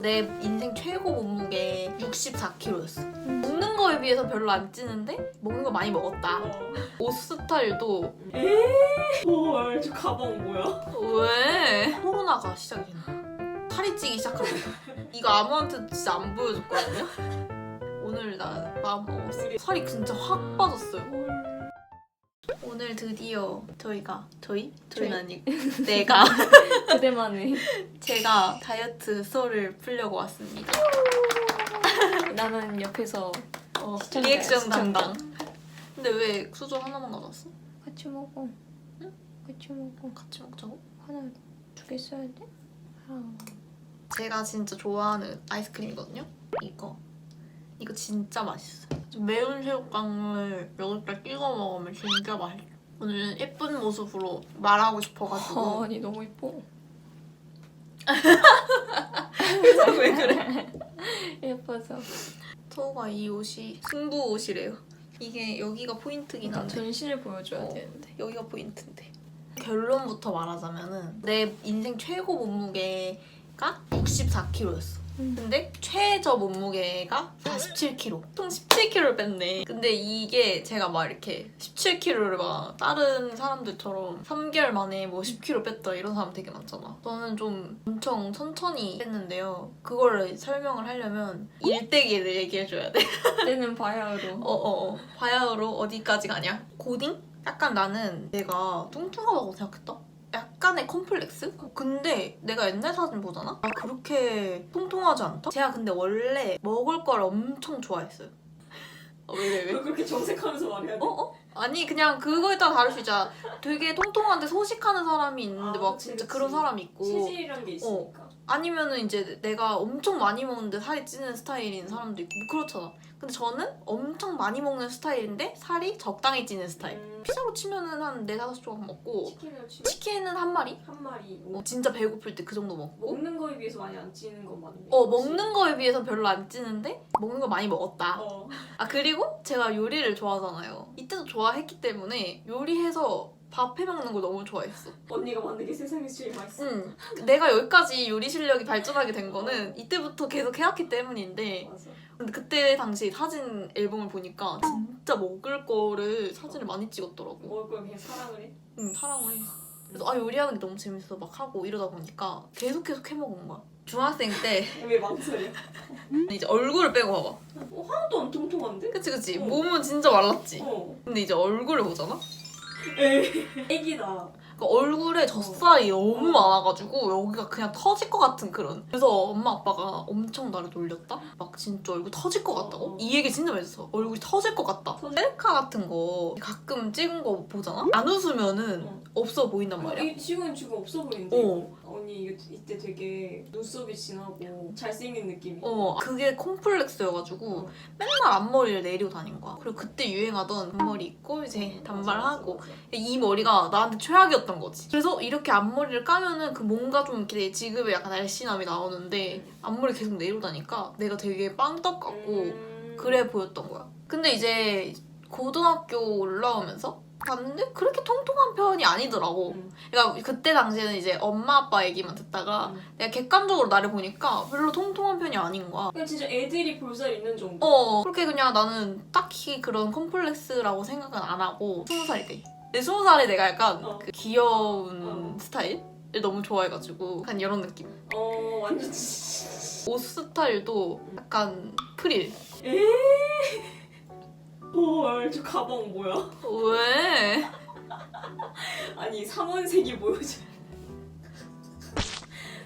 내 인생 최고 몸무게 64kg였어. 먹는 거에 비해서 별로 안 찌는데 먹는 거 많이 먹었다. 옷 스타일도 헐, 저 가방 뭐야? 왜? 코로나가 시작이 됐나? 살이 찌기 시작합니다. 이거 아무한테도 진짜 안 보여줬거든요? 오늘 나 마음 먹었어. 살이 진짜 확 빠졌어요. 오늘 드디어 저희는 아니고 내가 그대만의 제가 다이어트 썰을 풀려고 왔습니다. 나는 옆에서 시청자야, 리액션 시청자. 담당. 근데 왜 수저 하나만 가져왔어? 같이 먹어. 응? 같이 먹어. 같이 먹자고? 하나 두 개 써야 돼? 제가 진짜 좋아하는 아이스크림이거든요? 이거 진짜 맛있어요. 좀 매운 새우깡을 여기다 찍어 먹으면 진짜 맛있어. 오늘 예쁜 모습으로 말하고 싶어가지고. 아니 너무 이뻐. 왜 그래? 예뻐서. 서우가 이 옷이 승부 옷이래요. 이게 여기가 포인트긴 한데 전신을 보여줘야 되는데. 여기가 포인트인데. 결론부터 말하자면은 내 인생 최고 몸무게가 64kg였어. 근데 최저 몸무게가 47kg. 총 17kg를 뺐네. 근데 이게 제가 막 이렇게 17kg를 막 다른 사람들처럼 3개월 만에 뭐 10kg 뺐다 이런 사람 되게 많잖아. 저는 좀 엄청 천천히 뺐는데요. 그거를 설명을 하려면 일대기를 얘기해줘야 돼. 때는 바야흐로. 바야흐로 어디까지 가냐? 고딩? 약간 나는 내가 뚱뚱하다고 생각했다? 약간의 컴플렉스? 근데 내가 옛날 사진 보잖아? 나 그렇게 통통하지 않다? 제가 근데 원래 먹을 걸 엄청 좋아했어요. 왜? 너 그렇게 정색하면서 말해야 돼? 아니 그냥 그거에 따라 다를 수 있잖아. 되게 통통한데 소식하는 사람이 있는데 막 그치, 진짜 그치. 그런 사람이 있고 체질이란 게 있으니까. 아니면은 이제 내가 엄청 많이 먹는데 살이 찌는 스타일인 사람도 있고 뭐 그렇잖아. 근데 저는 엄청 많이 먹는 스타일인데 살이 적당히 찌는 스타일. 피자로 치면은 한 4-5조각 먹고 치킨을 치면 치킨은 한 마리? 한 마리. 진짜 배고플 때 그 정도 먹고 먹는 거에 비해서 많이 안 찌는 건 맞네. 먹는 거에 비해서 별로 안 찌는데 먹는 거 많이 먹었다. 어. 그리고 제가 요리를 좋아하잖아요. 이때도 좋아했기 때문에 요리해서 밥 해먹는 걸 너무 좋아했어. 언니가 만든 게 세상에서 제일 맛있어. 응. 내가 여기까지 요리 실력이 발전하게 된 거는 이때부터 계속 해왔기 때문인데 맞아. 근데 그때 당시 사진 앨범을 보니까 진짜 먹을 거를 사진을 많이 찍었더라고. 먹을 걸 그냥 사랑을 해. 응, 사랑을 해. 그래서 요리하는 게 너무 재밌어 막 하고 이러다 보니까 계속 해먹은 거야. 중학생 때 왜 망설여? 이제 얼굴을 빼고 봐봐. 하나도 안 통통한데? 그치? 어. 몸은 진짜 말랐지? 어. 근데 이제 얼굴을 보잖아? 에이. 애기다. 그러니까 얼굴에 젖살이 너무 많아가지고 여기가 그냥 터질 것 같은 그런. 그래서 엄마 아빠가 엄청 나를 놀렸다? 막 진짜 얼굴 터질 것 같다고? 이 얘기 진짜 많이 했어. 얼굴이 터질 것 같다. 셀카 같은 거 가끔 찍은 거 보잖아? 안 웃으면은 없어 보인단 말이야. 이 지금 없어 보이는데. 언니 이때 되게 눈썹이 진하고 잘생긴 느낌이. 그게 콤플렉스여가지고 맨날 앞머리를 내리고 다닌 거야. 그리고 그때 유행하던 앞머리 있고 이제 단발하고 맞아. 이 머리가 나한테 최악이었던 거지. 그래서 이렇게 앞머리를 까면은 그 뭔가 좀 이렇게 지금의 약간 날씬함이 나오는데 앞머리 계속 내리고 다니까 내가 되게 빵떡 같고 그래 보였던 거야. 근데 이제 고등학교 올라오면서 봤는데 그렇게 통통한 편이 아니더라고. 그러니까 그때 당시에는 이제 엄마 아빠 얘기만 듣다가 내가 객관적으로 나를 보니까 별로 통통한 편이 아닌 거야. 그냥 진짜 애들이 볼살 있는 정도. 그렇게 그냥 나는 딱히 그런 컴플렉스라고 생각은 안 하고 20살 때. 내 20살에 내가 약간 그 귀여운 스타일을 너무 좋아해가지고 약간 이런 느낌. 완전. 옷 스타일도 약간 프릴. 헐, 저 가방 뭐야? 왜? 아니, 삼원색이 보여져.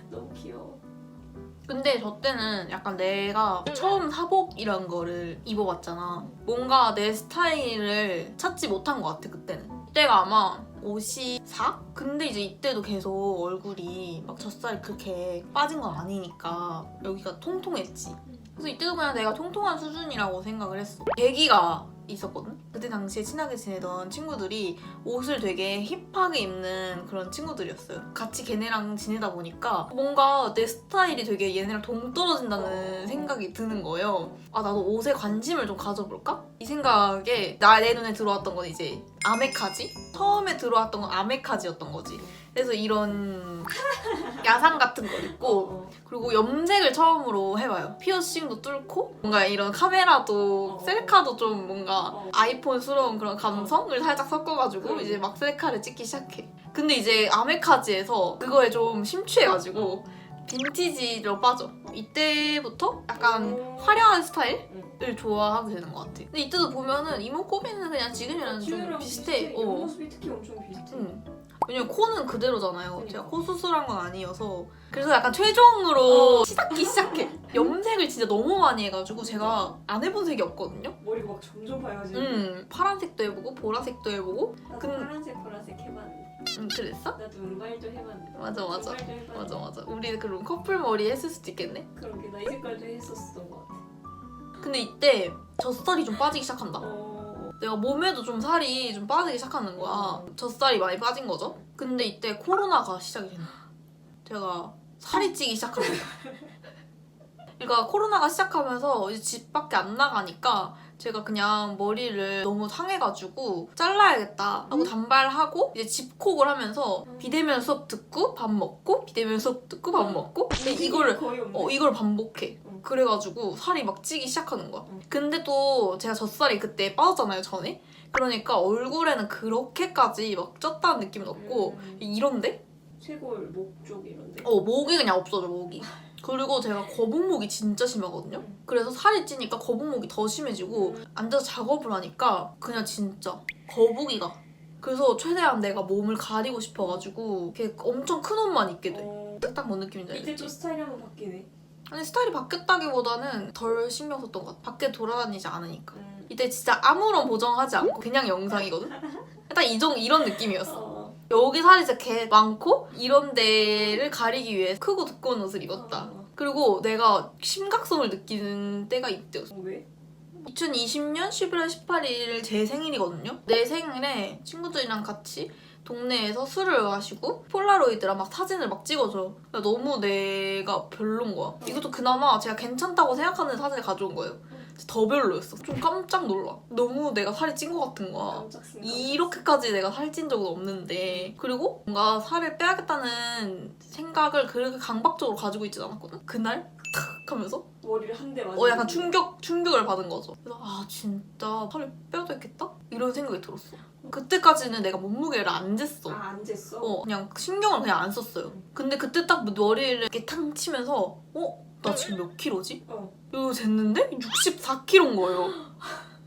너무 귀여워. 근데 저 때는 약간 내가 처음 사복이란 거를 입어봤잖아. 뭔가 내 스타일을 찾지 못한 것 같아, 그때는. 그때가 아마 54? 근데 이제 이때도 계속 얼굴이 막 젖살 그렇게 빠진 건 아니니까 여기가 통통했지. 그래서 이때도 그냥 내가 통통한 수준이라고 생각을 했어. 계기가 있었거든? 그때 당시에 친하게 지내던 친구들이 옷을 되게 힙하게 입는 그런 친구들이었어요. 같이 걔네랑 지내다 보니까 뭔가 내 스타일이 되게 얘네랑 동떨어진다는 생각이 드는 거예요. 나도 옷에 관심을 좀 가져볼까? 이 생각에 내 눈에 들어왔던 건 이제 아메카지? 처음에 들어왔던 건 아메카지였던 거지. 그래서 이런 야상 같은 거 입고 어. 그리고 염색을 처음으로 해봐요. 피어싱도 뚫고 뭔가 이런 카메라도 어. 셀카도 좀 뭔가 어. 아이폰스러운 그런 감성을 살짝 섞어가지고 이제 막 셀카를 찍기 시작해. 근데 이제 아메카지에서 그거에 좀 심취해가지고 빈티지로 빠져. 이때부터 약간 화려한 스타일을 좋아하게 되는 것 같아. 근데 이때도 보면은 이목구비는 그냥 지금이랑 좀 지우랑 비슷해. 옆모습이 특히 엄청 비슷해. 응. 왜냐면 코는 그대로잖아요. 그러니까. 제가 코 수술한 건 아니어서. 그래서 약간 최종으로 어. 시작기 시작해. 염색을 진짜 너무 많이 해가지고 제가 안 해본 색이 없거든요. 머리가 막 점점 밝아지고. 파란색도 해보고 보라색도 해보고. 나도 근- 파란색 보라색 해봤는데. 그랬어? 나도 은발도 해봤는데. 맞아. 은발도 해봤는데. 맞아. 우리 그럼 커플 머리 했을 수도 있겠네? 그러게 나 이 색깔도 했었던 것 같아. 근데 이때 젖살이 좀 빠지기 시작한다. 어. 내가 몸에도 좀 살이 좀 빠지기 시작하는 거야. 젖살이 많이 빠진 거죠. 근데 이때 코로나가 시작이 됐네. 제가 살이 찌기 시작합니다. 그러니까 코로나가 시작하면서 이제 집 밖에 안 나가니까 제가 그냥 머리를 너무 상해가지고 잘라야겠다 하고 단발하고 이제 집콕을 하면서 비대면 수업 듣고 밥 먹고 비대면 수업 듣고 밥 먹고 근데 이거를 거의 없네. 이걸 반복해. 응. 그래가지고 살이 막 찌기 시작하는 거야. 응. 근데 또 제가 젖살이 그때 빠졌잖아요, 전에. 그러니까 얼굴에는 그렇게까지 막 쪘다는 느낌은 없고 이런데? 쇄골, 목 쪽 이런데. 목이 그냥 없어져, 목이. 그리고 제가 거북목이 진짜 심하거든요. 그래서 살이 찌니까 거북목이 더 심해지고 앉아서 작업을 하니까 그냥 진짜 거북이가. 그래서 최대한 내가 몸을 가리고 싶어가지고 이렇게 엄청 큰 옷만 입게 돼. 딱 뭔 느낌인지 이제 알겠지? 또 스타일이 한번 바뀌네. 아니 스타일이 바뀌었다기보다는 덜 신경 썼던 것 같아. 밖에 돌아다니지 않으니까. 이때 진짜 아무런 보정하지 않고 그냥 영상이거든? 딱 이런 느낌이었어. 어. 여기 살이 진짜 개 많고 이런 데를 가리기 위해 크고 두꺼운 옷을 입었다. 그리고 내가 심각성을 느끼는 때가 이때였어. 왜? 2020년 11월 18일 제 생일이거든요. 내 생일에 친구들이랑 같이 동네에서 술을 마시고 폴라로이드랑 막 사진을 막 찍어줘. 너무 내가 별론 거야. 이것도 그나마 제가 괜찮다고 생각하는 사진을 가져온 거예요. 더 별로였어. 좀 깜짝 놀라. 너무 내가 살이 찐 것 같은 거야. 깜짝 생각. 이렇게까지 내가 살찐 적은 없는데 그리고 뭔가 살을 빼야겠다는 생각을 그렇게 강박적으로 가지고 있진 않았거든. 그날 탁 하면서 머리를 한 대 맞아. 약간 충격을 받은 거죠. 그래서 진짜 살을 빼야 되겠다? 이런 생각이 들었어. 그때까지는 내가 몸무게를 안 쟀어. 안 쟀어? 그냥 신경을 그냥 안 썼어요. 근데 그때 딱 머리를 이렇게 탕 치면서 나 지금 몇 킬로지? 이거 쟀는데 64킬로인 거예요.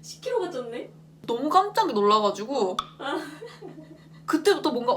10kg가 쪘네? 너무 깜짝 놀라가지고 그때부터 뭔가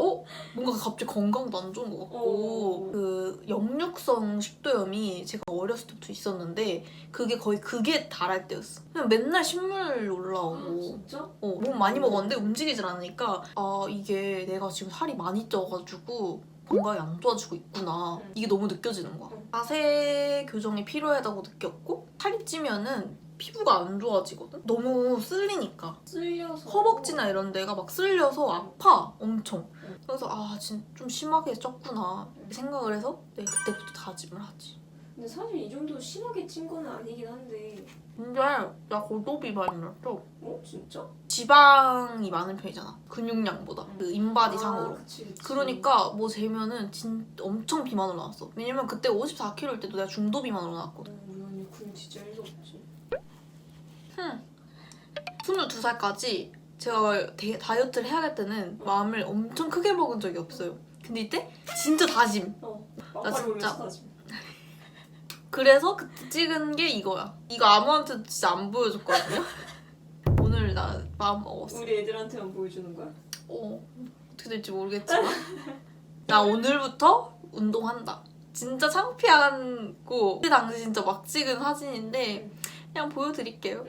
갑자기 건강도 안 좋은 것 같고 그 역류성 식도염이 제가 어렸을 때부터 있었는데 그게 거의 극에 달할 때였어. 그냥 맨날 신물 올라오고 진짜? 몸 많이 먹었는데 움직이질 않으니까 이게 내가 지금 살이 많이 쪄가지고 건강이 안 좋아지고 있구나. 이게 너무 느껴지는 거야. 자세 교정이 필요하다고 느꼈고 살이 찌면은 피부가 안 좋아지거든? 너무 쓸리니까. 쓸려서 허벅지나 이런 데가 막 쓸려서 아파 엄청. 그래서 진짜 좀 심하게 쪘구나 생각을 해서 내가 그때부터 다짐을 하지. 근데 사실 이 정도 심하게 찐 거는 아니긴 한데. 근데 나 고도비 많이었어. 진짜? 지방이 많은 편이잖아. 근육량보다. 그 인바디상으로. 그치. 그러니까 뭐 재면은 엄청 비만으로 나왔어. 왜냐면 그때 54kg일 때도 내가 중도 비만으로 나왔거든. 우리 언니 근육 진짜 1도 없지. 22살까지 제가 다이어트를 해야겠다는 마음을 엄청 크게 먹은 적이 없어요. 근데 이때 진짜 다짐. 나 진짜. 진짜. 그래서 그때 찍은 게 이거야. 이거 아무한테도 진짜 안 보여줬거든요. 오늘 나 마음 먹었어. 우리 애들한테만 보여주는 거야? 어떻게 될지 모르겠지만 나 오늘부터 운동한다. 진짜 창피하고 그때 당시 진짜 막 찍은 사진인데 그냥 보여드릴게요.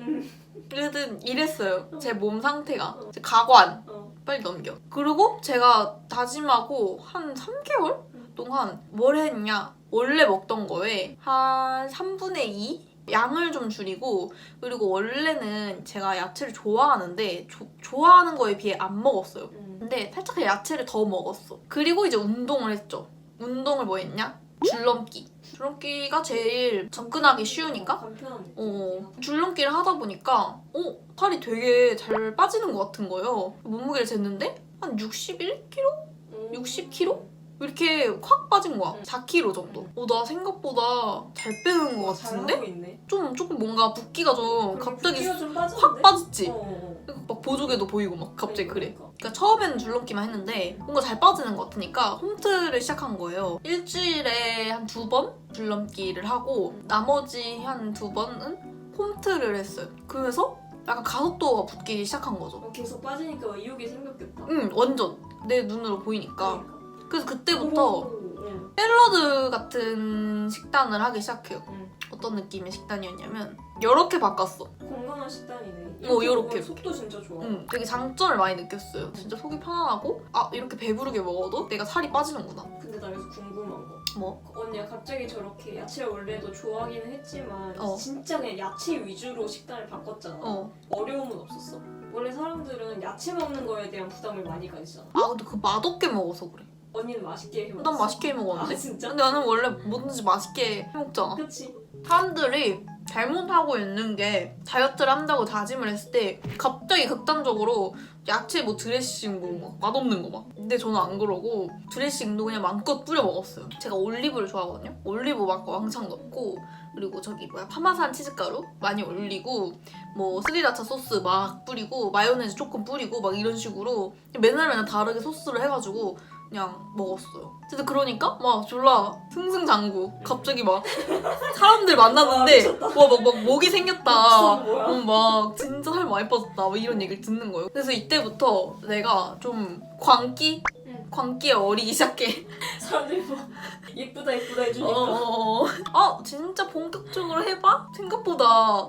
어쨌든 이랬어요. 제 몸 상태가. 가관. 빨리 넘겨. 그리고 제가 다짐하고 한 3개월 동안 뭘 했냐. 원래 먹던 거에 한 3분의 2? 양을 좀 줄이고 그리고 원래는 제가 야채를 좋아하는데 좋아하는 거에 비해 안 먹었어요. 근데 살짝 야채를 더 먹었어. 그리고 이제 운동을 했죠. 운동을 뭐 했냐? 줄넘기. 줄넘기가 제일 접근하기 쉬우니까 간편한 느낌. 줄넘기를 하다 보니까 살이 되게 잘 빠지는 것 같은 거예요. 몸무게를 쟀는데 한 61kg? 60kg? 이렇게 확 빠진 거야. 4kg 정도. 나 생각보다 잘 빼는 것 잘하고 같은데? 있네. 조금 뭔가 붓기가 좀 갑자기 붓기가 좀 빠졌는데? 확 빠졌지? 어. 막 보조개도 보이고 막 갑자기 그래. 그러니까. 그러니까 처음에는 줄넘기만 했는데 뭔가 잘 빠지는 것 같으니까 홈트를 시작한 거예요. 일주일에 한 2번 줄넘기를 하고 나머지 한 2번은 홈트를 했어요. 그래서 약간 가속도가 붙기 시작한 거죠. 계속 빠지니까 의욕이 생겼겠다. 응, 완전 내 눈으로 보이니까. 그래서 그때부터 응. 샐러드 같은 식단을 하기 시작해요. 응. 어떤 느낌의 식단이었냐면 이렇게 바꿨어. 건강한 식단이네. 요렇게. 먹으면 속도 진짜 좋아. 되게 장점을 많이 느꼈어요. 진짜 속이 편안하고 이렇게 배부르게 먹어도 내가 살이 빠지는구나. 근데 나 여기서 궁금한 거. 뭐? 언니가 갑자기 저렇게 야채를 원래도 좋아하기는 했지만 어. 진짜 그냥 야채 위주로 식단을 바꿨잖아. 어. 어려움은 없었어? 원래 사람들은 야채 먹는 거에 대한 부담을 많이 가지잖아. 근데 그 맛없게 먹어서 그래. 언니는 맛있게 해먹었어? 난 맛있게 해 먹었는데. 아 진짜? 근데 나는 원래 뭐든지 맛있게 해 먹잖아. 그치? 사람들이 잘못하고 있는 게 다이어트를 한다고 다짐을 했을 때 갑자기 극단적으로 야채 뭐 드레싱 뭐 막 맛없는 거 막. 근데 저는 안 그러고 드레싱도 그냥 마음껏 뿌려 먹었어요. 제가 올리브를 좋아하거든요. 올리브 막 왕창 넣고 그리고 저기 파마산 치즈가루 많이 올리고 뭐 스리라차 소스 막 뿌리고 마요네즈 조금 뿌리고 막 이런 식으로 맨날 다르게 소스를 해가지고 그냥 먹었어요. 근데 그러니까 막 졸라 승승장구 갑자기 막 사람들 만났는데 막 목이 생겼다. 뭐야? 막 진짜 살 많이 빠졌다. 막 이런 얘기를 듣는 거예요. 그래서 이때부터 내가 좀 광기에 어리기 시작해. 사람들이 뭐 예쁘다 해주니까 진짜 본격적으로 해봐? 생각보다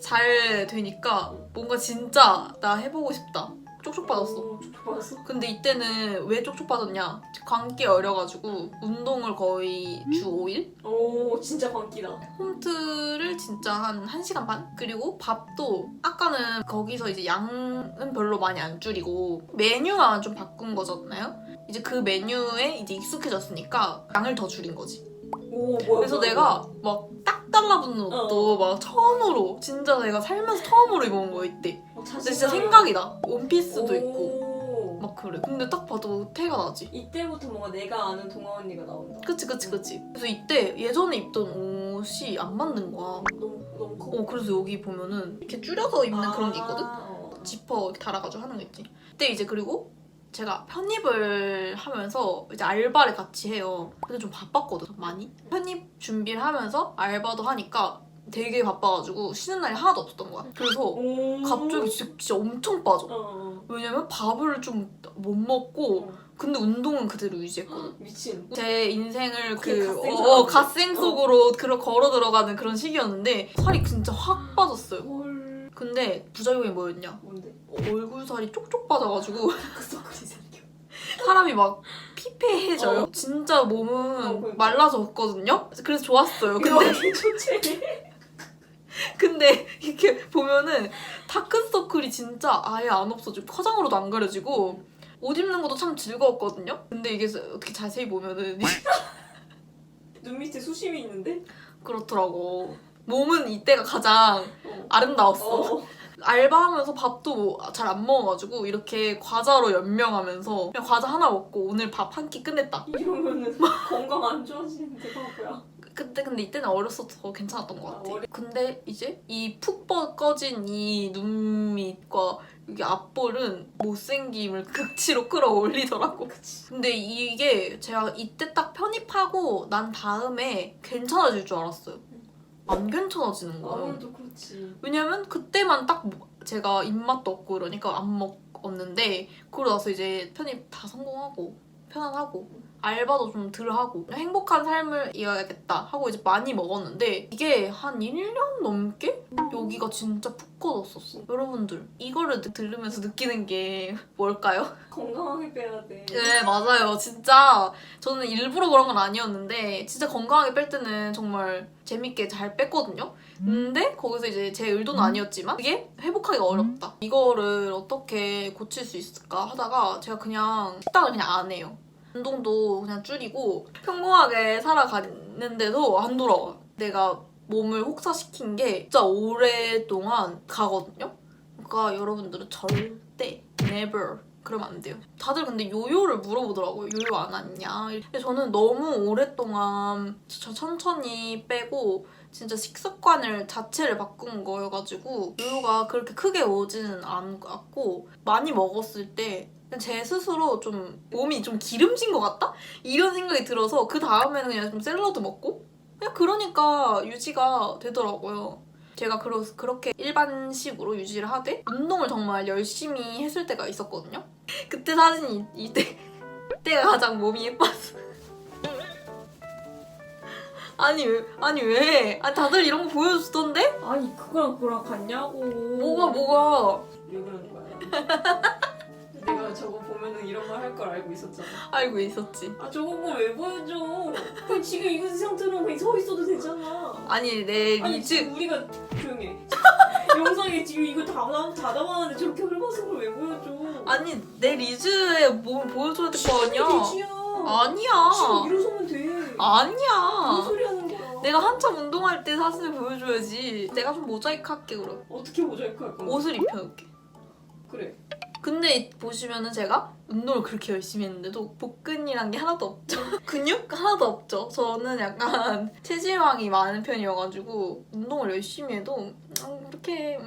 잘 되니까 뭔가 진짜 나 해보고 싶다. 쪽쪽 빠졌어. 쪽쪽 빠졌어? 근데 이때는 왜 쪽쪽 빠졌냐? 광기에 어려가지고 운동을 거의 주 5일? 오 진짜 광기다. 홈트를 진짜 한 1시간 반? 그리고 밥도 아까는 거기서 이제 양은 별로 많이 안 줄이고 메뉴만 좀 바꾼 거잖아요? 이제 그 메뉴에 이제 익숙해졌으니까 양을 더 줄인 거지. 오 뭐야? 그래서 내가 막 딱 달라붙는 옷도 막 처음으로 진짜 내가 살면서 처음으로 입어본 거야 이때. 근데 진짜 생각이 나. 원피스도 있고 막 그래. 근데 딱 봐도 태가 나지. 이때부터 뭔가 내가 아는 동아 언니가 나온다. 그치. 그래서 이때 예전에 입던 옷이 안 맞는 거야. 너무 커. 그래서 여기 보면은 이렇게 줄여서 입는 그런 게 있거든? 어. 지퍼 이렇게 달아가지고 하는 거 있지. 그때 이제 그리고 제가 편입을 하면서 이제 알바를 같이 해요. 근데 좀 바빴거든, 많이. 편입 준비를 하면서 알바도 하니까 되게 바빠가지고 쉬는 날이 하나도 없었던 거야. 그래서 갑자기 진짜 엄청 빠져. 왜냐면 밥을 좀 못 먹고 근데 운동은 그대로 유지했거든. 미친. 제 인생을 갓생 속으로 걸어 들어가는 그런 시기였는데 살이 진짜 확 빠졌어요. 헐. 근데 부작용이 뭐였냐? 뭔데? 얼굴 살이 쪽쪽 빠져가지고 다크서클이 생겨. 사람이 막 피폐해져요. 진짜 몸은 그러니까. 말라졌거든요. 그래서 좋았어요. 근데 좋지. 근데 이렇게 보면은 다크서클이 진짜 아예 안 없어지고 화장으로도 안 가려지고 옷 입는 것도 참 즐거웠거든요. 근데 이게 어떻게 자세히 보면은 눈 밑에 수심이 있는데? 그렇더라고. 몸은 이때가 가장 아름다웠어. 알바하면서 밥도 잘 안 먹어가지고 이렇게 과자로 연명하면서 그냥 과자 하나 먹고 오늘 밥 한 끼 끝냈다. 이러면은 건강 안 좋아지는데 바보야. 근데 이때는 어렸어서 괜찮았던 것 같아. 아, 근데 이제 이 푹 꺼진 이 눈밑과 여기 앞볼은 못생김을 극치로 끌어올리더라고. 그치. 근데 이게 제가 이때 딱 편입하고 난 다음에 괜찮아질 줄 알았어요. 안 괜찮아지는 거예요. 아무래도 그렇지. 왜냐면 그때만 딱 제가 입맛도 없고 그러니까 안 먹었는데 그러고 나서 이제 편입 다 성공하고 편안하고 알바도 좀 덜 하고 행복한 삶을 이어야겠다 하고 이제 많이 먹었는데 이게 한 1년 넘게 여기가 진짜 푹 꺼졌었어. 여러분들 이거를 들으면서 느끼는 게 뭘까요? 건강하게 빼야 돼. 네 맞아요. 진짜 저는 일부러 그런 건 아니었는데 진짜 건강하게 뺄 때는 정말 재밌게 잘 뺐거든요. 근데 거기서 이제 제 의도는 아니었지만 그게 회복하기가 어렵다. 이거를 어떻게 고칠 수 있을까 하다가 제가 그냥 식단을 그냥 안 해요. 운동도 그냥 줄이고 평범하게 살아가는데도 안 돌아와. 내가 몸을 혹사시킨 게 진짜 오랫동안 가거든요. 그러니까 여러분들은 절대 never 그러면 안 돼요. 다들 근데 요요를 물어보더라고요. 요요 안 왔냐? 근데 저는 너무 오랫동안 천천히 빼고 진짜 식습관을 자체를 바꾼 거여가지고 요요가 그렇게 크게 오지는 않았고 많이 먹었을 때 제 스스로 좀 몸이 좀 기름진 것 같다? 이런 생각이 들어서 그 다음에는 그냥 좀 샐러드 먹고 그냥 그러니까 유지가 되더라고요. 제가 그렇게 일반식으로 유지를 하되 운동을 정말 열심히 했을 때가 있었거든요. 그때 사진이 이때가 가장 몸이 예뻤어. 아니 왜? 아니 다들 이런 거 보여주던데? 아니 그거랑 같냐고. 뭐가? 왜 그러는 거야? 내가 저거 보면은 이런 말 할 걸 알고 있었잖아. 알고 있었지. 아 저거 뭐 왜 보여줘? 그냥 지금 이거 상태로 그냥 서 있어도 되잖아. 아니 내 아니 리즈 지금 우리가 조용해. 영상에 지금 이거 다 담았는데 저렇게 훑어서 걸 왜 보여줘? 아니 내 리즈의 몸을 보여줘야 될 거 아니야? 돼지야. 아니야. 지금 일어서면 돼. 무슨 아니야. 소리 하는 거야? 내가 한참 운동할 때 사진을 보여줘야지. 내가 좀 모자이크 할게 그럼. 어떻게 모자이크 할 건데? 옷을 입혀놓을게. 그래. 근데 보시면은 제가 운동을 그렇게 열심히 했는데도 복근이란 게 하나도 없죠. 근육 하나도 없죠. 저는 약간 체지방이 많은 편이어가지고 운동을 열심히 해도 그렇게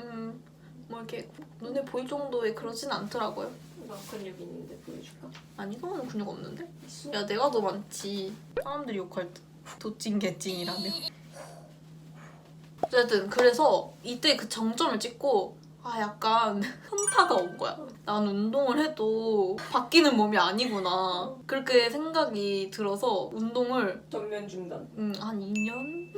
뭐 이렇게 눈에 보일 정도의 그러진 않더라고요. 나 근육 있는데 보여줄까? 아니 너는 근육 없는데? 있어. 야 내가 더 많지. 사람들이 욕할 듯. 도찐 개찐이라며. 어쨌든 그래서 이때 그 정점을 찍고 약간 현타가 온 거야. 난 운동을 해도 바뀌는 몸이 아니구나. 그렇게 생각이 들어서 운동을 전면 중단. 한 2년?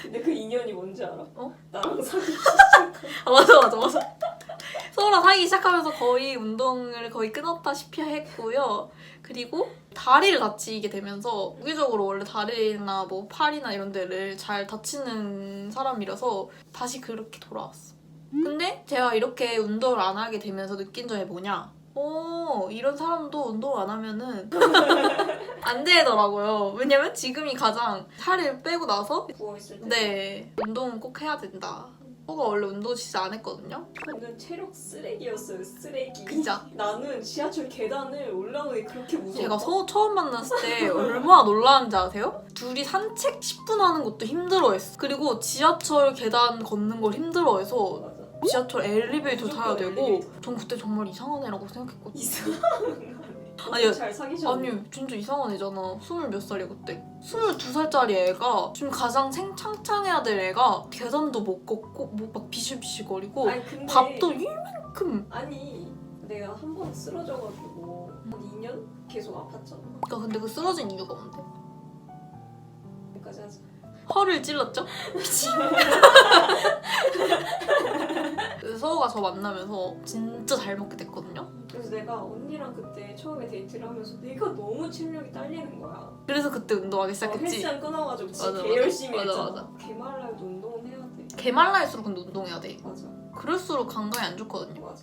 근데 그 인연이 뭔지 알아? 어? 나랑 사귀기 시작한. 맞아. 서로랑 사귀기 시작하면서 거의 운동을 거의 끊었다시피 했고요. 그리고 다리를 다치게 되면서 무기적으로 원래 다리나 뭐 팔이나 이런 데를 잘 다치는 사람이라서 다시 그렇게 돌아왔어. 근데 제가 이렇게 운동을 안 하게 되면서 느낀 점이 뭐냐? 이런 사람도 운동을 안 하면은 안 되더라고요. 왜냐면 지금이 가장 살을 빼고 나서 부어있을 때. 네, 운동은 꼭 해야 된다. 저가 원래 운동 진짜 안 했거든요. 저는 체력 쓰레기였어요. 쓰레기. 진짜. 나는 지하철 계단을 올라오는 게 그렇게 무서워. 제가 처음 만났을 때 얼마나 놀라는지 아세요? 둘이 산책 10분 하는 것도 힘들어했어. 그리고 지하철 계단 걷는 걸 힘들어해서 맞아. 지하철 엘리베이터 타야 무조건 되고 엘리베이터. 전 그때 정말 이상한 애라고 생각했거든요. 아니 아니, 잘 사귀셨네. 아니 진짜 이상한 애잖아. 20몇 살이야 그때. 22살짜리 애가 지금 가장 창창해야 될 애가 계단도 못 걷고 막 비실비실거리고 아니 근데 밥도 이만큼. 아니 내가 한 번 쓰러져가지고 한 2년 계속 아팠잖아. 그러니까 근데 그 쓰러진 이유가 뭔데? 여기까지 하자. 허를 찔렀죠? 미친. 그래서 서우가 저 만나면서 진짜 잘 먹게 됐거든요. 그래서 내가 언니랑 그때 처음에 데이트를 하면서 내가 너무 체력이 딸리는 거야. 그래서 그때 운동하기 시작했지. 헬스장 끊어가지고 진짜 맞아, 개 맞아. 열심히 맞아, 했잖아. 맞아. 개말라도 운동은 해야 돼. 개말라일수록 근데 운동해야 돼. 맞아. 그럴수록 건강에 안 좋거든요. 맞아.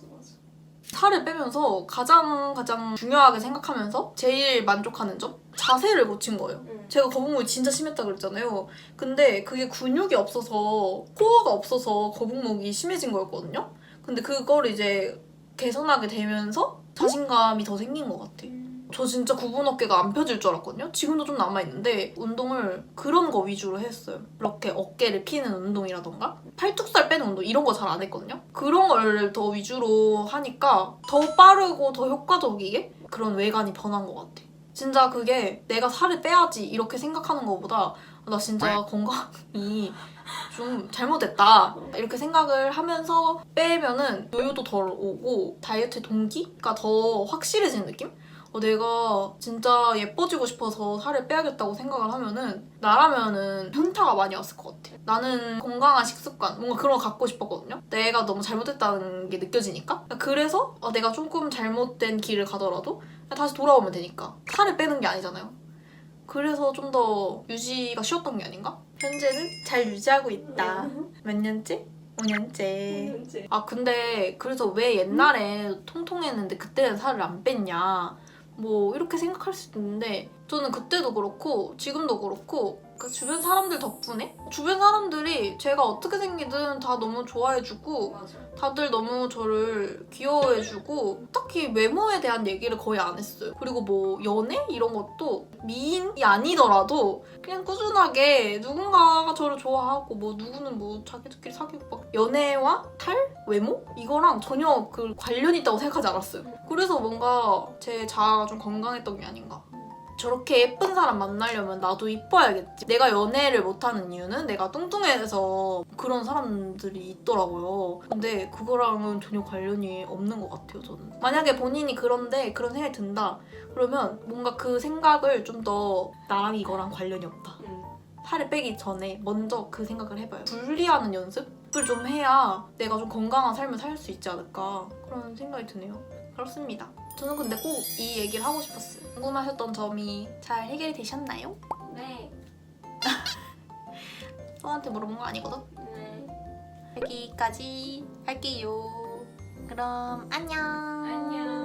살을 빼면서 가장 중요하게 생각하면서 제일 만족하는 점? 자세를 고친 거예요. 응. 제가 거북목이 진짜 심했다 그랬잖아요. 근데 그게 근육이 없어서 코어가 없어서 거북목이 심해진 거였거든요. 근데 그걸 이제 개선하게 되면서 자신감이 더 생긴 것 같아. 저 진짜 구분 어깨가 안 펴질 줄 알았거든요. 지금도 좀 남아있는데 운동을 그런 거 위주로 했어요. 이렇게 어깨를 피는 운동이라던가 팔뚝살 빼는 운동 이런 거 잘 안 했거든요. 그런 걸 더 위주로 하니까 더 빠르고 더 효과적이게 그런 외관이 변한 것 같아. 진짜 그게 내가 살을 빼야지 이렇게 생각하는 것보다 나 진짜 건강이 좀 잘못됐다 이렇게 생각을 하면서 빼면은 요요도 덜 오고 다이어트 동기가 더 확실해지는 느낌? 내가 진짜 예뻐지고 싶어서 살을 빼야겠다고 생각을 하면은 나라면은 현타가 많이 왔을 것 같아. 나는 건강한 식습관 뭔가 그런 거 갖고 싶었거든요. 내가 너무 잘못됐다는 게 느껴지니까. 그래서 내가 조금 잘못된 길을 가더라도 다시 돌아오면 되니까. 살을 빼는 게 아니잖아요. 그래서 좀 더 유지가 쉬웠던 게 아닌가? 현재는 잘 유지하고 있다. 몇 년째? 5년째. 근데 그래서 왜 옛날에 통통했는데 그때는 살을 안 뺐냐 뭐 이렇게 생각할 수도 있는데 저는 그때도 그렇고 지금도 그렇고 그 주변 사람들 덕분에? 주변 사람들이 제가 어떻게 생기든 다 너무 좋아해주고 맞아. 다들 너무 저를 귀여워해주고 딱히 외모에 대한 얘기를 거의 안 했어요. 그리고 뭐 연애? 이런 것도 미인이 아니더라도 그냥 꾸준하게 누군가가 저를 좋아하고 뭐 누구는 뭐 자기들끼리 사귀고 막 연애와 탈? 외모? 이거랑 전혀 그 관련이 있다고 생각하지 않았어요. 그래서 뭔가 제 자아가 좀 건강했던 게 아닌가. 저렇게 예쁜 사람 만나려면 나도 이뻐야겠지. 내가 연애를 못하는 이유는 내가 뚱뚱해서 그런 사람들이 있더라고요. 근데 그거랑은 전혀 관련이 없는 것 같아요, 저는. 만약에 본인이 그런데 그런 생각이 든다. 그러면 뭔가 그 생각을 좀 더 나랑 이거랑 관련이 없다. 살을 빼기 전에 먼저 그 생각을 해봐요. 분리하는 연습을 좀 해야 내가 좀 건강한 삶을 살 수 있지 않을까 그런 생각이 드네요. 그렇습니다. 저는 근데 꼭 이 얘기를 하고 싶었어요. 궁금하셨던 점이 잘 해결이 되셨나요? 네. 너한테 물어본 거 아니거든? 네. 여기까지 할게요. 그럼 안녕. 안녕.